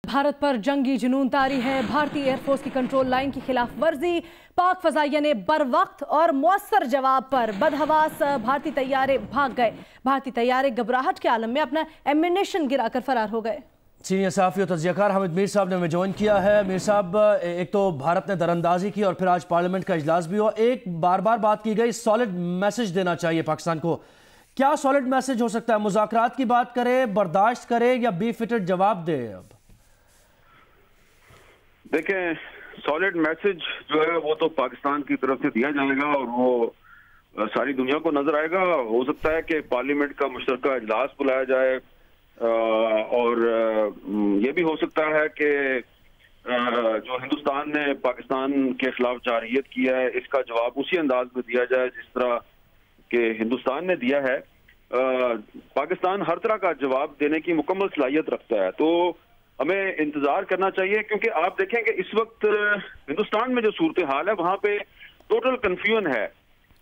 भारत पर जंगी जुनून तारी है। भारतीय एयरफोर्स की कंट्रोल लाइन की खिलाफ वर्जी, पाक फजाइया ने बर वक्त और मौसर जवाब पर बदहवास भारतीय तैयारे भाग गए। भारतीय तैयारे घबराहट के आलम में अपना एम्यूनेशन गिराकर फरार हो गए। सीनियर सहाफ़ी और तज्ज़ियाकार हामिद मीर साहब ने हमें ज्वाइन किया है। मीर साहब, एक तो भारत ने दरअंदाजी की और फिर आज पार्लियामेंट का इजलास भी हुआ। एक बार बार बात की गई सॉलिड मैसेज देना चाहिए पाकिस्तान को। क्या सॉलिड मैसेज हो सकता है? मुज़ाकरात की बात करे, बर्दाश्त करे या बी फिटेड जवाब दे? अब देखें, सॉलिड मैसेज जो है वो तो पाकिस्तान की तरफ से दिया जाएगा और वो सारी दुनिया को नजर आएगा। हो सकता है कि पार्लियामेंट का मुश्तरका इजलास बुलाया जाए और ये भी हो सकता है कि जो हिंदुस्तान ने पाकिस्तान के खिलाफ जारहियत किया है इसका जवाब उसी अंदाज में दिया जाए जिस तरह के हिंदुस्तान ने दिया है। पाकिस्तान हर तरह का जवाब देने की मुकम्मल सलाहियत रखता है, तो हमें इंतजार करना चाहिए। क्योंकि आप देखें कि इस वक्त हिंदुस्तान में जो सूरत हाल है वहां पे टोटल कंफ्यूजन है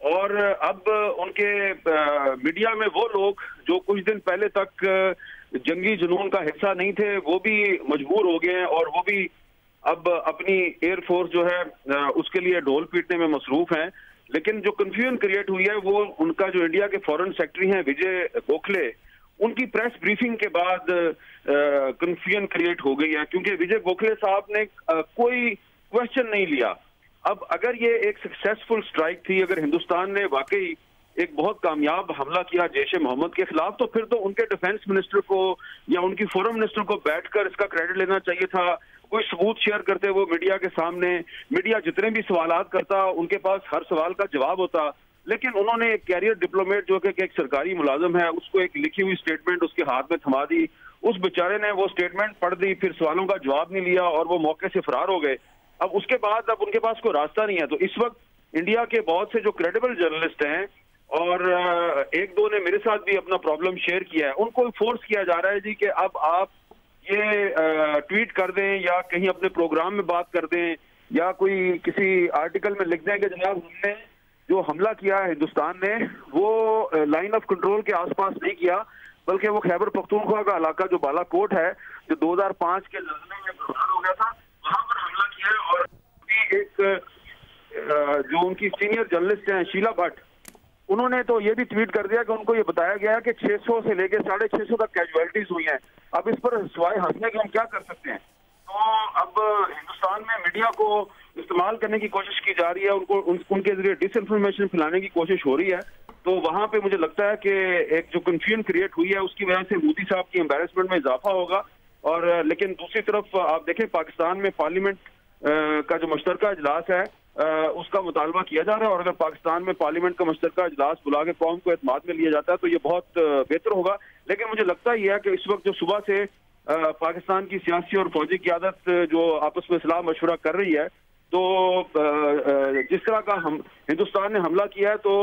और अब उनके मीडिया में वो लोग जो कुछ दिन पहले तक जंगी जुनून का हिस्सा नहीं थे वो भी मजबूर हो गए हैं और वो भी अब अपनी एयरफोर्स जो है उसके लिए ढोल पीटने में मसरूफ हैं। लेकिन जो कंफ्यूजन क्रिएट हुई है वो उनका जो इंडिया के फॉरेन सेक्रेटरी हैं विजय गोखले, उनकी प्रेस ब्रीफिंग के बाद कंफ्यूजन क्रिएट हो गई है। क्योंकि विजय गोखले साहब ने कोई क्वेश्चन नहीं लिया। अब अगर ये एक सक्सेसफुल स्ट्राइक थी, अगर हिंदुस्तान ने वाकई एक बहुत कामयाब हमला किया जैश मोहम्मद के खिलाफ, तो फिर तो उनके डिफेंस मिनिस्टर को या उनकी फॉरेन मिनिस्टर को बैठकर इसका क्रेडिट लेना चाहिए था। कोई सबूत शेयर करते वो मीडिया के सामने, मीडिया जितने भी सवालात करता उनके पास हर सवाल का जवाब होता। लेकिन उन्होंने एक कैरियर डिप्लोमेट जो कि एक सरकारी मुलाजिम है उसको एक लिखी हुई स्टेटमेंट उसके हाथ में थमा दी। उस बेचारे ने वो स्टेटमेंट पढ़ दी, फिर सवालों का जवाब नहीं लिया और वो मौके से फरार हो गए। अब उसके बाद अब उनके पास कोई रास्ता नहीं है। तो इस वक्त इंडिया के बहुत से जो क्रेडिबल जर्नलिस्ट हैं और एक दो ने मेरे साथ भी अपना प्रॉब्लम शेयर किया है, उनको फोर्स किया जा रहा है जी कि अब आप ये ट्वीट कर दें या कहीं अपने प्रोग्राम में बात कर दें या कोई किसी आर्टिकल में लिख दें कि जनाब हमने जो हमला किया है हिंदुस्तान ने वो लाइन ऑफ कंट्रोल के आसपास नहीं किया, बल्कि वो खैबर पख्तूनख्वा का इलाका जो बालाकोट है जो 2005 के ज़ल्ज़ले में बर्बाद हो गया था वहां पर हमला किया है। और भी एक जो उनकी सीनियर जर्नलिस्ट हैं शीला भट्ट, उन्होंने तो ये भी ट्वीट कर दिया कि उनको ये बताया गया कि 600 से लेकर 650 तक कैजुअलिटीज हुई हैं। अब इस पर सिवाय हंसने के हम क्या कर सकते हैं? तो अब हिंदुस्तान में मीडिया को इस्तेमाल करने की कोशिश की जा रही है, उनके जरिए डिसइंफॉर्मेशन फैलाने की कोशिश हो रही है। तो वहां पे मुझे लगता है कि एक जो कंफ्यूजन क्रिएट हुई है उसकी वजह से मोदी साहब की एम्बेरसमेंट में इजाफा होगा। और लेकिन दूसरी तरफ आप देखें पाकिस्तान में पार्लियामेंट का जो मुश्तरका इजलास है उसका मुतालबा किया जा रहा है और अगर पाकिस्तान में पार्लियामेंट का मुश्तरका इजलास बुला के कौम को एतमाद में लिया जाता है तो ये बहुत बेहतर होगा। लेकिन मुझे लगता ही है कि इस वक्त जो सुबह से पाकिस्तान की सियासी और फौजी क़यादत जो आपस में सलाह मशवरा कर रही है, तो जिस तरह का हम हिंदुस्तान ने हमला किया है तो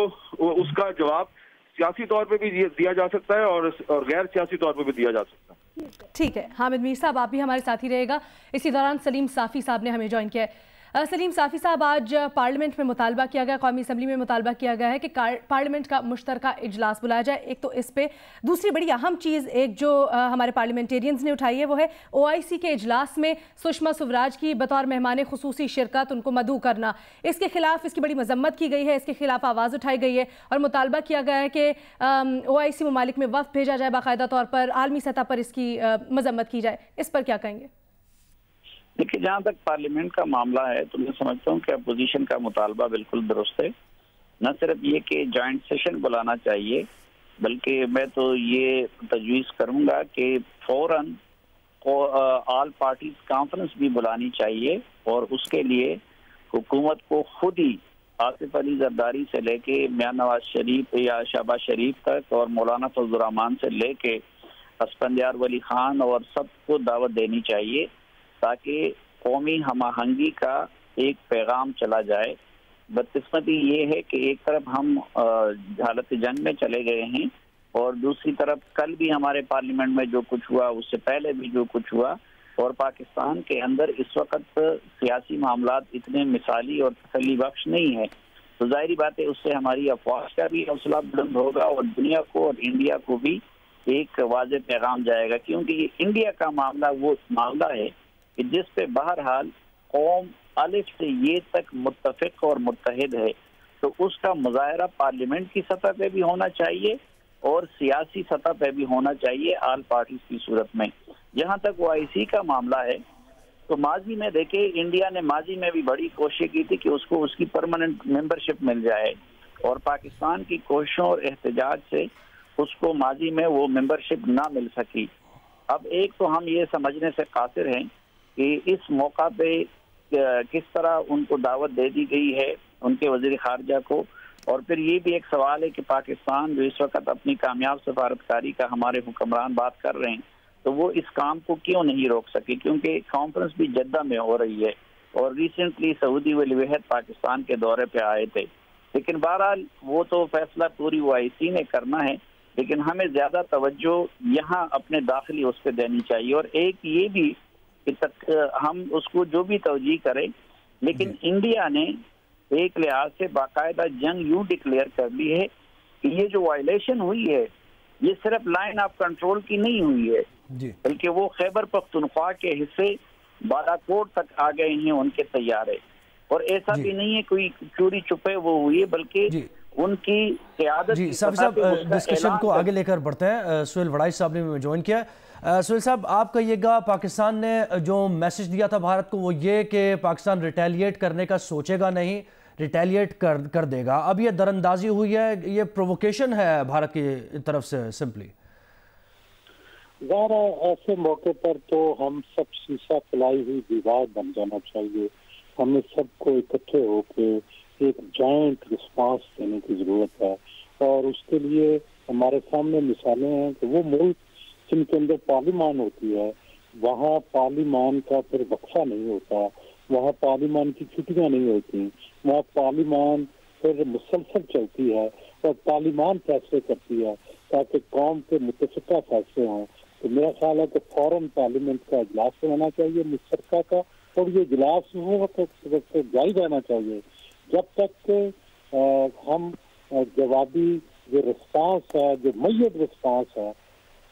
उसका जवाब सियासी तौर पे भी दिया जा सकता है और गैर सियासी तौर पे भी दिया जा सकता है। ठीक है हामिद मीर साहब, आप भी हमारे साथ ही रहेगा। इसी दौरान सलीम साफ़ी साहब ने हमें ज्वाइन किया है। सलीम साफ़ी साहब, आज पार्लियामेंट में मुतालबा किया गया, कौमी असम्बली में मुतालबा किया गया है कि पार्लियामेंट का मुश्तरका इजलास बुलाया जाए। एक तो इस पे, दूसरी बड़ी अहम चीज़ एक जो हमारे पार्लियामेंटेरियंस ने उठाई है वो है OIC के इजलास में सुषमा स्वराज की बतौर मेहमान खुसूसी शिरकत, उनको मदऊ करना। इसके खिलाफ इसकी बड़ी मजम्मत की गई है, इसके खिलाफ आवाज़ उठाई गई है और मुतालबा किया गया है कि OIC ममालिक में वफ़द भेजा जाए, बाकायदा तौर पर आलमी सतह पर इसकी मजम्मत की जाए। इस पर क्या कहेंगे? देखिए, जहाँ तक पार्लियामेंट का मामला है तो मैं समझता हूँ कि अपोजिशन का मुतालबा बिल्कुल दुरुस्त है। न सिर्फ ये कि जॉइंट सेशन बुलाना चाहिए, बल्कि मैं तो ये तजवीज़ करूँगा कि फ़ौरन ऑल पार्टीज कॉन्फ्रेंस भी बुलानी चाहिए और उसके लिए हुकूमत को खुद ही आसिफ अली जरदारी से लेके मियां नवाज शरीफ या शहबाज शरीफ तक और मौलाना फजल रहमान से लेके अस्फंदियार वली खान और सबको दावत देनी चाहिए ताकि कौमी हमाहंगी का एक पैगाम चला जाए। बदकिस्मती ये है कि एक तरफ हम हालत जंग में चले गए हैं और दूसरी तरफ कल भी हमारे पार्लियामेंट में जो कुछ हुआ, उससे पहले भी जो कुछ हुआ, और पाकिस्तान के अंदर इस वक्त सियासी मामलात इतने मिसाली और तसल्ली बख्श नहीं है। तो जाहिर बात है उससे हमारी अफवाह का भी हौसला बुलंद होगा और दुनिया को और इंडिया को भी एक वाज़ेह पैगाम जाएगा, क्योंकि ये इंडिया का मामला वो मामला है कि जिस पे बहरहाल कौम अलिफ से ये तक मुत्तफिक और मुत्तहिद है, तो उसका मुजाहरा पार्लियामेंट की सतह पे भी होना चाहिए और सियासी सतह पे भी होना चाहिए, आल पार्टीज की सूरत में। जहाँ तक OIC का मामला है, तो माजी में देखे इंडिया ने माजी में भी बड़ी कोशिश की थी कि उसको उसकी परमानेंट मेंबरशिप मिल जाए, और पाकिस्तान की कोशिशों और एहतजाज से उसको माजी में वो मेंबरशिप ना मिल सकी। अब एक तो हम ये समझने से कासिर हैं कि इस मौका पे किस तरह उनको दावत दे दी गई है उनके वजीर खारजा को, और फिर ये भी एक सवाल है कि पाकिस्तान जो इस वक्त अपनी कामयाब सफारतकारी का हमारे हुक्मरान बात कर रहे हैं, तो वो इस काम को क्यों नहीं रोक सके, क्योंकि कॉन्फ्रेंस भी जद्दा में हो रही है और रिसेंटली सऊदी वली अहद पाकिस्तान के दौरे पे आए थे। लेकिन बहरहाल वो तो फैसला पूरी OIC ने करना है, लेकिन हमें ज्यादा तवज्जो यहाँ अपने दाखिली उस पर देनी चाहिए। और एक ये भी कि तक हम उसको जो भी तवजीह करें, लेकिन इंडिया ने एक लिहाज से बाकायदा जंग यूं डिक्लेयर कर दी है कि ये जो वायलेशन हुई है ये सिर्फ लाइन ऑफ कंट्रोल की नहीं हुई है, बल्कि वो खैबर पख्तूनख्वा के हिस्से बालाकोट तक आ गए हैं उनके तैयारे, और ऐसा भी नहीं है कोई चोरी छुपे वो हुई है, बल्कि उनकी क़यादत। जी साहब डिस्कशन को आगे लेकर बढ़ते हैं। सुहेल वड़ाइच साहब ने ज्वाइन किया। सुहेल साहब, आप कहिएगा, पाकिस्तान ने जो मैसेज दिया था भारत को वो ये कि पाकिस्तान रिटेलिएट करने का सोचेगा नहीं, रिटेलिएट कर देगा। अब ये दरअंदाजी हुई है, ये प्रोवोकेशन है भारत की तरफ से सिंपली। ज़ाहिर है ऐसे मौके पर तो हम सब शीशा फैलाई हुई दीवार बन जाना चाहिए। हमें सबको इकट्ठे होकर एक जॉइंट रिस्पांस देने की जरूरत है, और उसके लिए हमारे सामने मिसालें हैं कि वो मुल्क जिनके अंदर पार्लियामान होती है वहाँ पार्लियामान का फिर वक्फा नहीं होता, वहाँ पार्लियामान की छुट्टियाँ नहीं होती, वहाँ पार्लियामान फिर मुसलसल चलती है और पार्लियामान फैसले करती है ताकि कौम के मुतफिका फैसले हों। तो मेरा ख्याल है कि फौरन पार्लियामेंट का इजलास होना चाहिए मुश्तरका का, और ये इजलास वो वक्त जारी रहना चाहिए जब तक हम जवाबी जो रिस्पांस है, जो मैयत रिस्पांस है,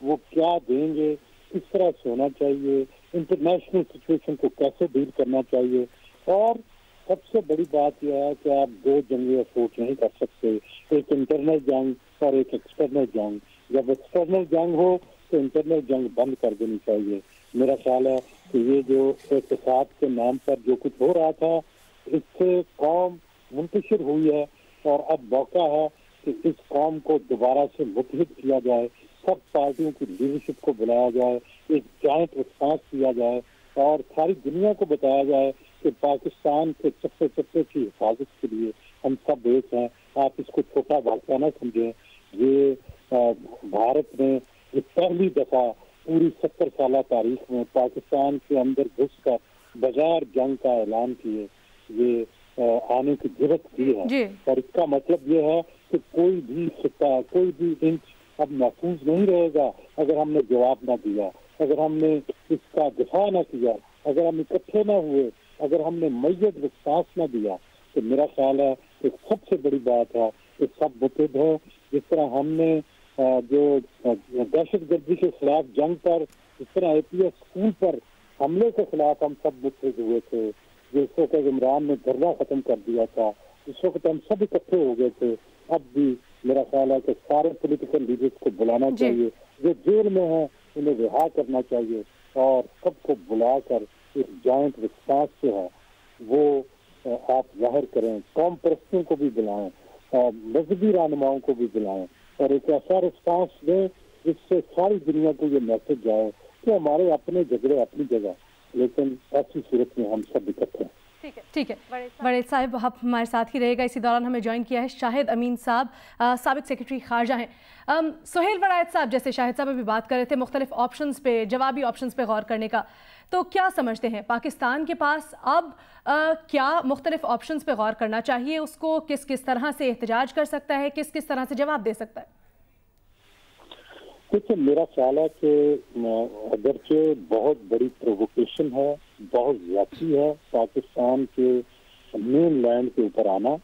वो क्या देंगे, किस तरह से होना चाहिए, इंटरनेशनल सिचुएशन को कैसे डील करना चाहिए। और सबसे बड़ी बात यह है कि आप दो जंगें अफोर्ड नहीं कर सकते, एक इंटरनल जंग और एक एक्सटर्नल जंग। जब एक्सटर्नल जंग हो तो इंटरनल जंग बंद कर देनी चाहिए। मेरा ख्याल है कि ये जो इत्तेफाक के नाम पर जो कुछ हो रहा था, इससे कौम मुंतशिर हुई है, और अब मौका है कि इस कौम को दोबारा से मुतहिद किया जाए, सब पार्टियों की लीडरशिप को बुलाया जाए, एक जॉइंट रिस्पांस किया जाए, और सारी दुनिया को बताया जाए कि पाकिस्तान के चप्पे चप्पे की हिफाजत के लिए हम सब एक हैं। आप इसको छोटा वाक़या न समझें। ये भारत ने ये पहली दफा पूरी 70 साल तारीख में पाकिस्तान के अंदर घुसकर बगैर जंग का ऐलान किए ये आने की जरूरत की है, और इसका मतलब ये है कि कोई भी खिता, कोई भी इंच अब महफूज नहीं रहेगा अगर हमने जवाब ना दिया, अगर हमने इसका दिफा न किया, अगर हम इकट्ठे न हुए, अगर हमने मैयत रिस्पांस न दिया। तो मेरा ख्याल है कि सबसे बड़ी बात है कि सब मुतहिद हो। जिस तरह हमने जो दहशतगर्दी के खिलाफ जंग पर, जिस तरह APS स्कूल पर हमले के खिलाफ हम सब मुतहिद हुए थे, जिस वक्त इमरान ने धरना खत्म कर दिया था, इस वक्त हम सब इकट्ठे हो गए थे। अब भी मेरा ख्याल है कि सारे पॉलिटिकल लीडर्स को बुलाना चाहिए, जो जेल में हैं उन्हें रिहा करना चाहिए, और सबको बुलाकर एक जॉइंट रिस्पांस जो है वो आप जाहिर करें। कौम परस्तियों को भी बुलाएं, मजहबी रहनुमाओं को भी बुलाएं, और एक ऐसा रिस्पांस दें जिससे सारी दुनिया को ये मैसेज जाए कि हमारे अपने झगड़े अपनी जगह, लेकिन ऐसी सूरत में हम सब इकट्ठे हैं। ठीक है वड़ैच साहब, आप हमारे साथ ही रहेगा। इसी दौरान हमें ज्वाइन किया है शाहिद अमीन साहब, साबिक सेक्रेटरी खारजा हैं। सुहेल वड़ैच साहब, जैसे शाहिद साहब अभी बात कर रहे थे मुख्तलिफ ऑप्शंस पे, जवाबी ऑप्शंस पे गौर करने का, तो क्या समझते हैं पाकिस्तान के पास अब क्या मुख्तलिफ ऑप्शंस पे गौर करना चाहिए, उसको किस किस तरह से एहतजाज कर सकता है, किस किस तरह से जवाब दे सकता है? देखिए, मेरा ख्याल है कि अगरचे बहुत बड़ी प्रोवोकेशन है, बहुत ज्यादती है पाकिस्तान के मेन लैंड के ऊपर आना,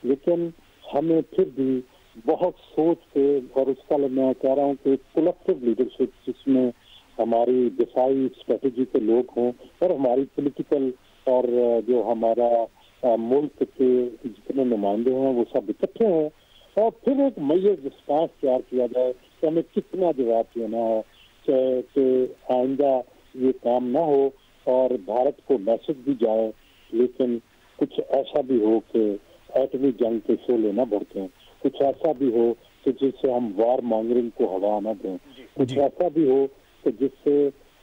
लेकिन हमें फिर भी बहुत सोच के, और उसका मैं कह रहा हूँ कि कलेक्टिव लीडरशिप जिसमें हमारी दिफाई स्ट्रेटेजी के लोग हों और हमारी पॉलिटिकल और जो हमारा मुल्क के जितने नुमाइंदे हैं वो सब इकट्ठे हों, और फिर एक मैय्यर रिस्पांस तैयार किया जाए कि हमें कितना जवाब देना है कि आइंदा ये काम ना हो और भारत को मैसेज भी जाए, लेकिन कुछ ऐसा भी हो कि एटमी जंग के शोले ना भड़कें, कुछ ऐसा भी हो कि जिससे हम वार मॉन्गरिंग को हवा ना दें, कुछ ऐसा भी हो कि जिससे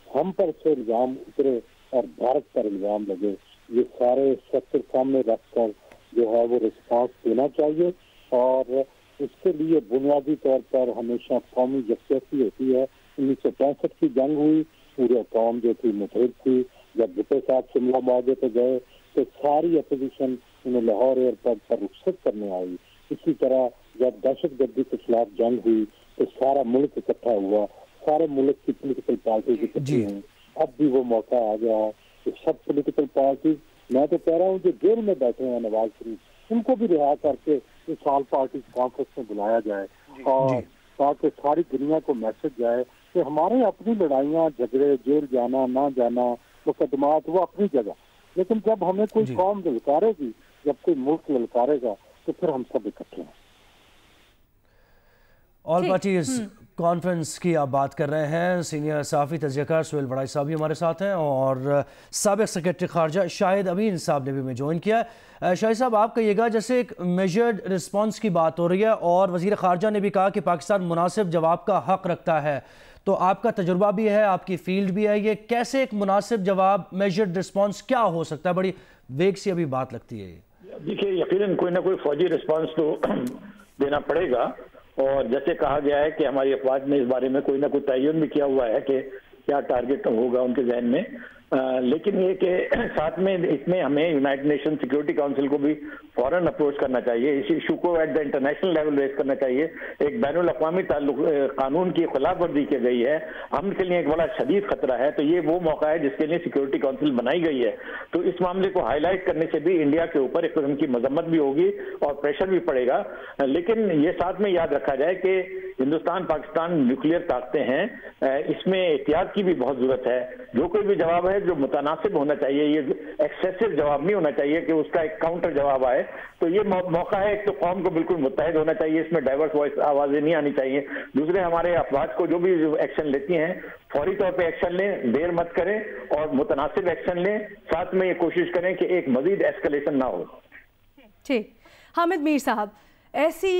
हम पर से इल्जाम उतरे और भारत पर इल्जाम लगे। ये सारे सेक्टर सामने रखकर जो है वो रिस्पांस देना चाहिए, और इसके लिए बुनियादी तौर पर हमेशा कौमी यकजहती होती है। 1965 की जंग हुई, पूरे कौम जो थी मुतहद थी। जब भुट्टो साहब शिमला मुआहदे पे गए तो सारी अपोजिशन उन्हें लाहौर एयरपोर्ट पर रुखसत करने आई। इसी तरह जब दहशतगर्दी के खिलाफ जंग हुई तो सारा मुल्क इकट्ठा हुआ, सारे मुल्क की पोलिटिकल पार्टीज इकट्ठी हुई। अब भी वो मौका आ गया है कि सब पोलिटिकल पार्टीज, मैं तो कह रहा हूँ जो जेल में बैठे हैं नवाज शरीफ, उनको भी रिहा करके इस ऑल पार्टी कॉन्फ्रेंस में बुलाया जाए, और ताकि सारी दुनिया को मैसेज जाए कि हमारे अपनी लड़ाइयाँ, झगड़े, जेल जाना ना जाना, मुकदमात, वो अपनी जगह, लेकिन जब हमें कोई कौम ललकारेगी, जब कोई मुल्क ललकारेगा, तो फिर हम सब इकट्ठे हैं। ऑल पार्टीज कॉन्फ्रेंस की आप बात कर रहे हैं। सीनियर सहाफ़ी तजज़ियाकार सुहेल वड़ाई साहब भी हमारे साथ हैं, और साबिक़ सेक्रेटरी खारजा शाहिद अमीन साहब ने भी हमें ज्वाइन किया है। शाहिद साहब, आप कहिएगा, जैसे एक मेजर्ड रिस्पॉन्स की बात हो रही है और वज़ीर खारजा ने भी कहा कि पाकिस्तान मुनासिब जवाब का हक़ रखता है, तो आपका तजुर्बा भी है, आपकी फील्ड भी है, ये कैसे एक मुनासिब जवाब, मेजर्ड रिस्पॉन्स क्या हो सकता है? बड़ी वेग सी अभी बात लगती है। देखिए, यकीनन कोई ना कोई फौजी रिस्पॉन्स तो देना पड़ेगा, और जैसे कहा गया है कि हमारी अफवाज ने इस बारे में कोई ना कोई तयन भी किया हुआ है कि क्या टारगेट होगा उनके जहन में। लेकिन ये कि साथ में इसमें हमें यूनाइटेड नेशन सिक्योरिटी काउंसिल को भी फौरन अप्रोच करना चाहिए, इस इशू को at the international level raise करना चाहिए। एक बैनुल अक़वामी कानून की खिलाफ वर्जी की गई है, हम के लिए एक बड़ा शदीद खतरा है, तो ये वो मौका है जिसके लिए सिक्योरिटी काउंसिल बनाई गई है। तो इस मामले को हाईलाइट करने से भी इंडिया के ऊपर एक किस्म की मजम्मत भी होगी और प्रेशर भी पड़ेगा। लेकिन ये साथ में याद रखा जाए कि हिंदुस्तान पाकिस्तान न्यूक्लियर ताकतें हैं, इसमें एहतियात की भी बहुत जरूरत है। जो कोई भी जवाब है जो मुतनासिब होना चाहिए, ये एक्सेसिव जवाब नहीं होना चाहिए कि उसका एक काउंटर जवाब आए। तो ये मौका है, एक तो कौम को बिल्कुल मुत्तहिद होना चाहिए, इसमें डाइवर्स वॉइस आवाजें नहीं आनी चाहिए। दूसरे, हमारे अफवाज को जो भी एक्शन लेती हैं फौरी तौर पे एक्शन लें, देर मत करें और मुतनासिब एक्शन लें। साथ में ये कोशिश करें कि एक मजीद एस्केलेशन ना हो। ठीक, हामिद मीर साहब, ऐसी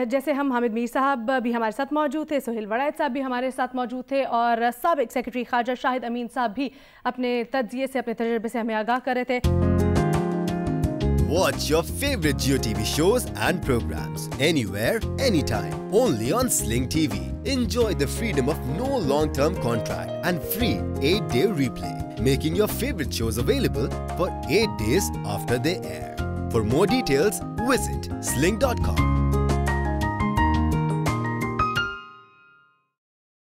जैसे हम हामिद मीर साहब भी हमारे साथ मौजूद थे, सुहेल वड़ाई साहब भी हमारे साथ मौजूद थे, और साबिक़ सेक्रेटरी खारजा शाहिद अमीन साहब भी अपने तज्ज़िये से, अपने तजुर्बे से हमें आगाह कर रहे थे। Watch your favorite Jio TV shows and programs anywhere, anytime, only on Sling TV. Enjoy the freedom of no long-term contract and free 8-day replay, making your favorite shows available for 8 days after they air. For more details, visit sling.com.